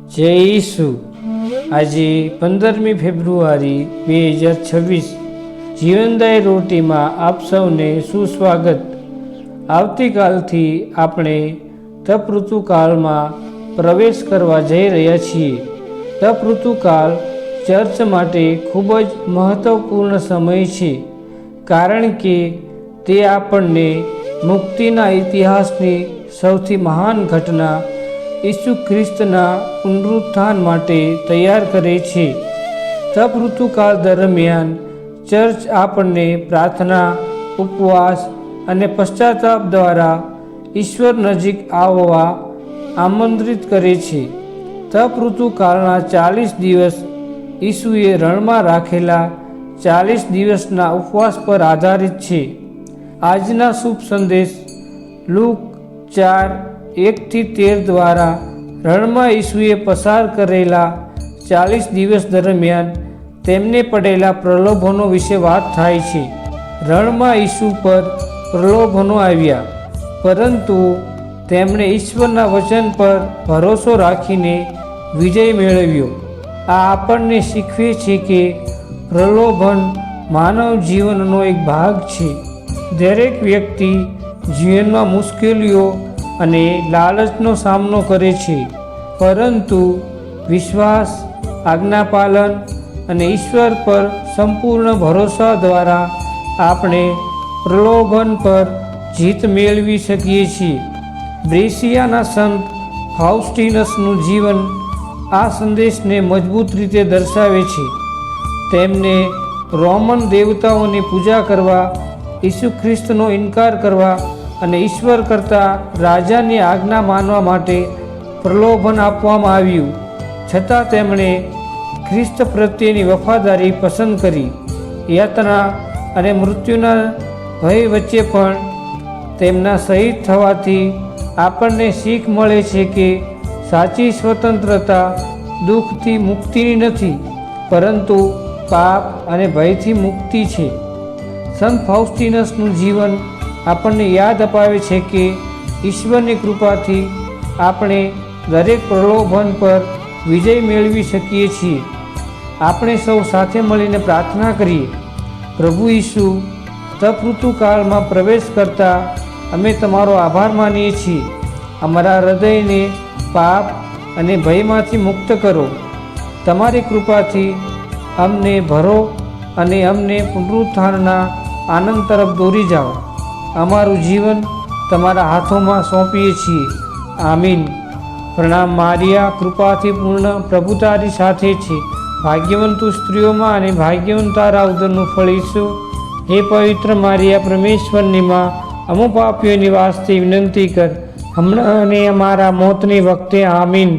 જય ઈસુ। આજે 15મી ફેબ્રુઆરી 2026 જીવનદાયી રોટીમાં આપ સૌને સુસ્વાગત। આવતીકાલથી આપણે તપ ઋતુકાળમાં પ્રવેશ કરવા જઈ રહ્યા છીએ। તપ ઋતુકાળ ચર્ચ માટે ખૂબ જ મહત્વપૂર્ણ સમય છે, કારણ કે તે આપણને મુક્તિના ઇતિહાસની સૌથી મહાન ઘટના ઈસુ ખ્રિસ્તના પુનરુત્થાન માટે તૈયાર કરે છે। તપ ઋતુકાળ દરમિયાન ચર્ચ આપણને પ્રાર્થના, ઉપવાસ અને પશ્ચાતાપ દ્વારા ઈશ્વર નજીક આવવા આમંત્રિત કરે છે। તપ ઋતુકાળના 40 દિવસ ઈસુએ રણમાં રાખેલા 40 દિવસના ઉપવાસ પર આધારિત છે। આજના શુભ સંદેશ લુક 4:1-13 દ્વારા રણમાં ઈસુએ પસાર કરેલા 40 દિવસ દરમિયાન તેમને પડેલા પ્રલોભનો વિશે વાત થાય છે। રણમાં ઈસુ પર પ્રલોભનો આવ્યા, પરંતુ તેમણે ઈશ્વરના વચન પર ભરોસો રાખીને વિજય મેળવ્યો। આ આપણને શીખવે છે કે પ્રલોભન માનવ જીવનનો એક ભાગ છે। દરેક વ્યક્તિ જીવનમાં મુશ્કેલીઓ અને લાલચનો સામનો કરે છે, પરંતુ વિશ્વાસ, આજ્ઞાપાલન અને ઈશ્વર પર સંપૂર્ણ ભરોસા દ્વારા આપણે પ્રલોભન પર જીત મેળવી શકીએ છીએ। બ્રેસિયાના સંત ફાઉસ્ટીનસનું જીવન આ સંદેશને મજબૂત રીતે દર્શાવે છે। તેમને રોમન દેવતાઓની પૂજા કરવા, ઈસુ ખ્રિસ્તનો ઇનકાર કરવા અને ઈશ્વર કરતાં રાજાની આજ્ઞા માનવા માટે પ્રલોભન આપવામાં આવ્યું, છતાં તેમણે ખ્રિસ્ત પ્રત્યેની વફાદારી પસંદ કરી। યાતના અને મૃત્યુના ભય વચ્ચે પણ તેમના શહીદ થવાથી આપણને શીખ મળે છે કે સાચી સ્વતંત્રતા દુઃખથી મુક્તિની નથી, પરંતુ પાપ અને ભયથી મુક્તિ છે। સંત ફાઉસ્ટીનસનું જીવન આપણને યાદ અપાવે છે કે ઈશ્વરની કૃપાથી આપણે દરેક પ્રલોભન પર વિજય મેળવી શકીએ છીએ। આપણે સૌ સાથે મળીને પ્રાર્થના કરીએ। પ્રભુ ઈસુ, તપ ઋતુકાળમાં પ્રવેશ કરતા અમે તમારો આભાર માનીએ છીએ। અમારા હૃદયને પાપ અને ભયમાંથી મુક્ત કરો। તમારી કૃપાથી અમને ભરો અને અમને પુનરુત્થાનના આનંદ તરફ દોરી જાઓ। અમારું જીવન તમારા હાથોમાં સોંપીએ છીએ। આમીન। પ્રણામ મારિયા, કૃપાથી પૂર્ણ, પ્રભુ તારી સાથે છે। ભાગ્યવંત તું સ્ત્રીઓમાં અને ભાગ્યવંત તારા ઉદરનું ફળ ઈસુ। હે પવિત્ર મારિયા, પરમેશ્વરની માં, અમો પાપીઓની વાસ્તે વિનંતી કર, હમણાં અને અમારા મોતની વખતે। આમીન।